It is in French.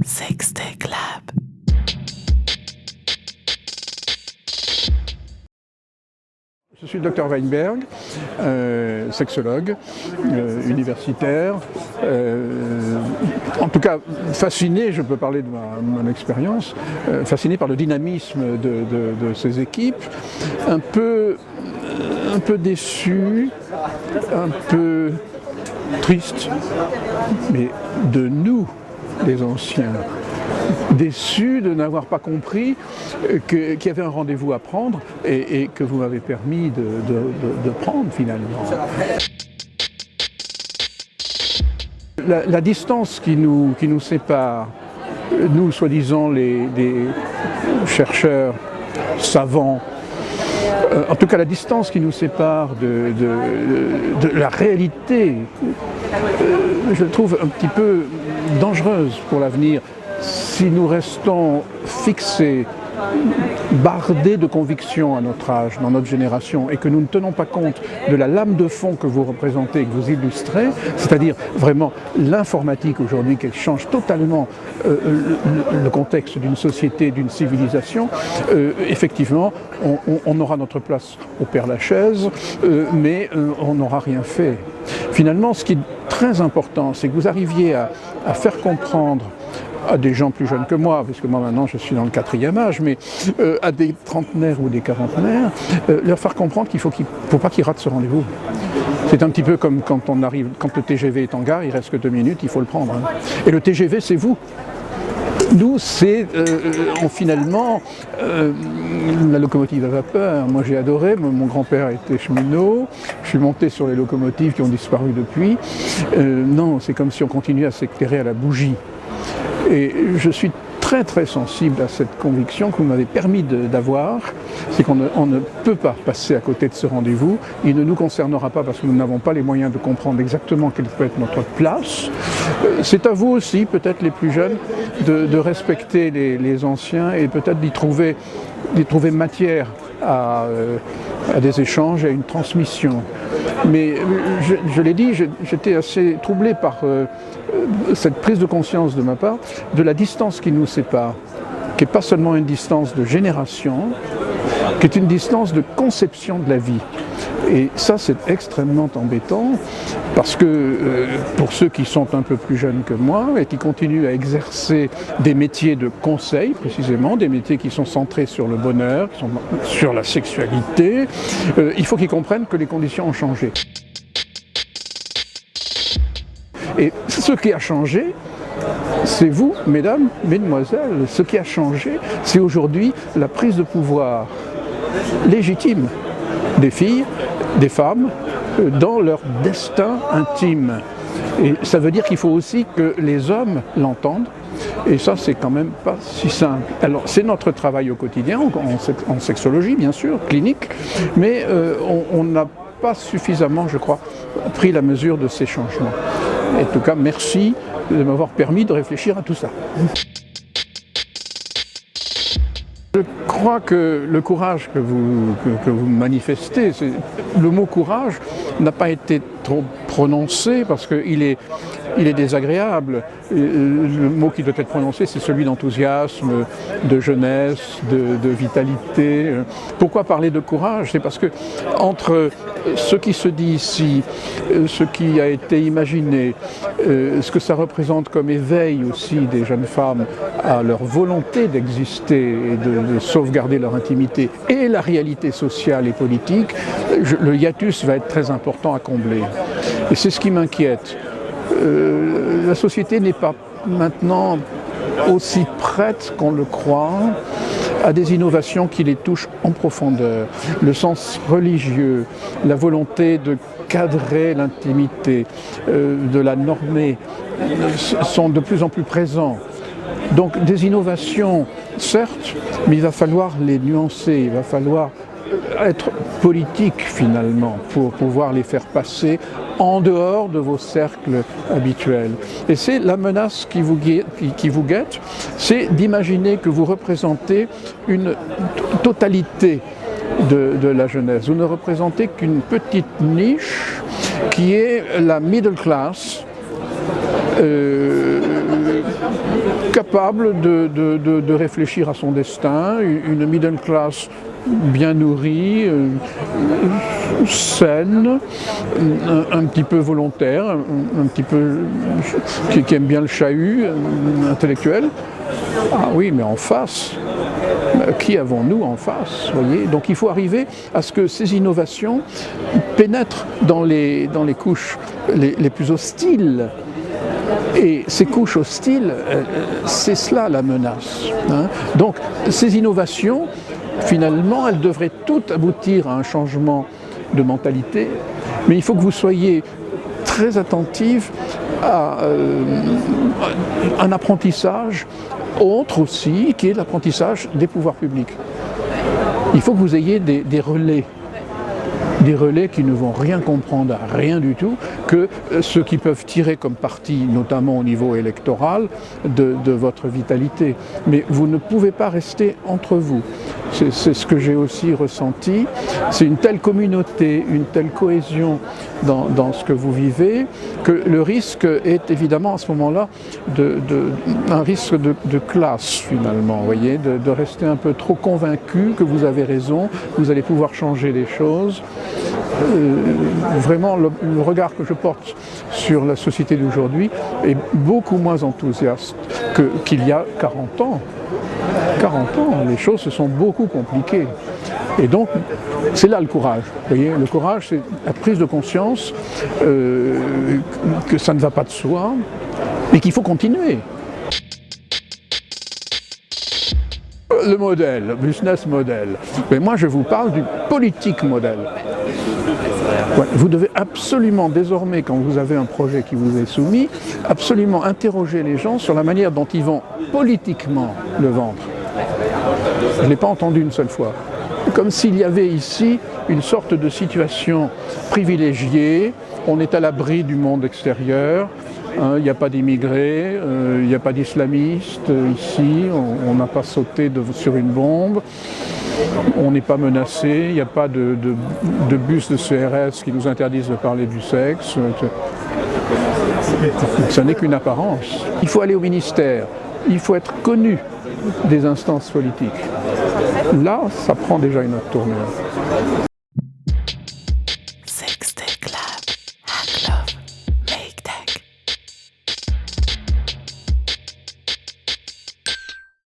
Sextech Lab. Je suis le Dr Weinberg, sexologue, universitaire, en tout cas fasciné, je peux parler de mon expérience, fasciné par le dynamisme de ces équipes, un peu déçu, un peu triste, mais de nous, les anciens, déçu de n'avoir pas compris qu'il y avait un rendez-vous à prendre et que vous m'avez permis de prendre finalement. La distance qui nous sépare, nous soi-disant des chercheurs savants, en tout cas la distance qui nous sépare de la réalité, je le trouve un petit peu dangereuse pour l'avenir. Si nous restons fixés, bardés de convictions à notre âge, dans notre génération, et que nous ne tenons pas compte de la lame de fond que vous représentez, que vous illustrez, c'est-à-dire vraiment l'informatique aujourd'hui qui change totalement le contexte d'une société, d'une civilisation, effectivement, on aura notre place au Père-Lachaise, mais on n'aura rien fait. Finalement, ce qui est très important, c'est que vous arriviez à faire comprendre à des gens plus jeunes que moi, parce que moi maintenant je suis dans le 4e âge, mais à des trentenaires ou des quarantenaires, leur faire comprendre qu'il faut pas qu'ils ratent ce rendez-vous. C'est un petit peu comme quand le TGV est en gare, il reste que 2 minutes, il faut le prendre. Hein. Et le TGV, c'est vous. Nous, c'est finalement la locomotive à vapeur. Moi, j'ai adoré. Mon grand-père était cheminot. Je suis monté sur les locomotives qui ont disparu depuis. Non, c'est comme si on continuait à s'éclairer à la bougie. Et je suis très très sensible à cette conviction que vous m'avez permis d'avoir, c'est qu'on ne peut pas passer à côté de ce rendez-vous. Il ne nous concernera pas parce que nous n'avons pas les moyens de comprendre exactement quelle peut être notre place. C'est à vous aussi, peut-être les plus jeunes, de respecter les anciens et peut-être d'y trouver matière à des échanges, à une transmission. Mais je l'ai dit, j'étais assez troublé par cette prise de conscience de ma part de la distance qui nous sépare, qui n'est pas seulement une distance de génération, qui est une distance de conception de la vie. Et ça, c'est extrêmement embêtant parce que pour ceux qui sont un peu plus jeunes que moi et qui continuent à exercer des métiers de conseil, précisément, des métiers qui sont centrés sur le bonheur, qui sont sur la sexualité, il faut qu'ils comprennent que les conditions ont changé. Et ce qui a changé, c'est vous, mesdames, mesdemoiselles, ce qui a changé, c'est aujourd'hui la prise de pouvoir légitime des filles, des femmes, dans leur destin intime. Et ça veut dire qu'il faut aussi que les hommes l'entendent. Et ça, c'est quand même pas si simple. Alors, c'est notre travail au quotidien, en sexologie, bien sûr, clinique, mais on n'a pas suffisamment, je crois, pris la mesure de ces changements. En tout cas, merci de m'avoir permis de réfléchir à tout ça. Je crois que le courage que vous manifestez, le mot courage n'a pas été trop prononcé parce qu'il est désagréable. Le mot qui doit être prononcé, c'est celui d'enthousiasme, de jeunesse, de vitalité. Pourquoi parler de courage? C'est parce que entre ce qui se dit ici, ce qui a été imaginé, ce que ça représente comme éveil aussi des jeunes femmes à leur volonté d'exister et de sauvegarder leur intimité, et la réalité sociale et politique, le hiatus va être très important à combler. Et c'est ce qui m'inquiète. La société n'est pas maintenant aussi prête qu'on le croit à des innovations qui les touchent en profondeur. Le sens religieux, la volonté de cadrer l'intimité, de la normer, sont de plus en plus présents. Donc des innovations, certes, mais il va falloir les nuancer, il va falloir être politique finalement pour pouvoir les faire passer en dehors de vos cercles habituels. Et c'est la menace qui vous guette, c'est d'imaginer que vous représentez une totalité de la jeunesse. Vous ne représentez qu'une petite niche qui est la middle class, capable de réfléchir à son destin, une middle class bien nourrie, saine, un petit peu volontaire, un petit peu qui aime bien le chahut intellectuel. Ah oui, mais en face, qui avons-nous en face, voyez? Donc il faut arriver à ce que ces innovations pénètrent dans les couches les plus hostiles. Et ces couches hostiles, c'est cela la menace. Hein. Donc ces innovations, finalement, elles devraient toutes aboutir à un changement de mentalité, mais il faut que vous soyez très attentifs à un apprentissage autre aussi, qui est l'apprentissage des pouvoirs publics. Il faut que vous ayez des relais qui ne vont rien comprendre à rien du tout, que ceux qui peuvent tirer comme parti, notamment au niveau électoral, de votre vitalité. Mais vous ne pouvez pas rester entre vous. C'est ce que j'ai aussi ressenti. C'est une telle communauté, une telle cohésion dans ce que vous vivez, que le risque est évidemment à ce moment-là un risque de classe finalement, vous voyez, de rester un peu trop convaincu que vous avez raison, vous allez pouvoir changer les choses. Vraiment, le regard que je porte sur la société d'aujourd'hui est beaucoup moins enthousiaste qu'il y a 40 ans. 40 ans, les choses se sont beaucoup compliquées. Et donc, c'est là le courage. Vous voyez, le courage, c'est la prise de conscience que ça ne va pas de soi, mais qu'il faut continuer. Le modèle, le business model. Mais moi, je vous parle du politique model. Ouais, vous devez absolument, désormais, quand vous avez un projet qui vous est soumis, absolument interroger les gens sur la manière dont ils vont politiquement le vendre. Je ne l'ai pas entendu une seule fois. Comme s'il y avait ici une sorte de situation privilégiée, on est à l'abri du monde extérieur, il n'y a pas d'immigrés, il n'y a pas d'islamistes ici, on n'a pas sauté sur une bombe, on n'est pas menacé, il n'y a pas de bus de CRS qui nous interdisent de parler du sexe. Ça n'est qu'une apparence. Il faut aller au ministère, il faut être connu des instances politiques. Là, ça prend déjà une autre tournure.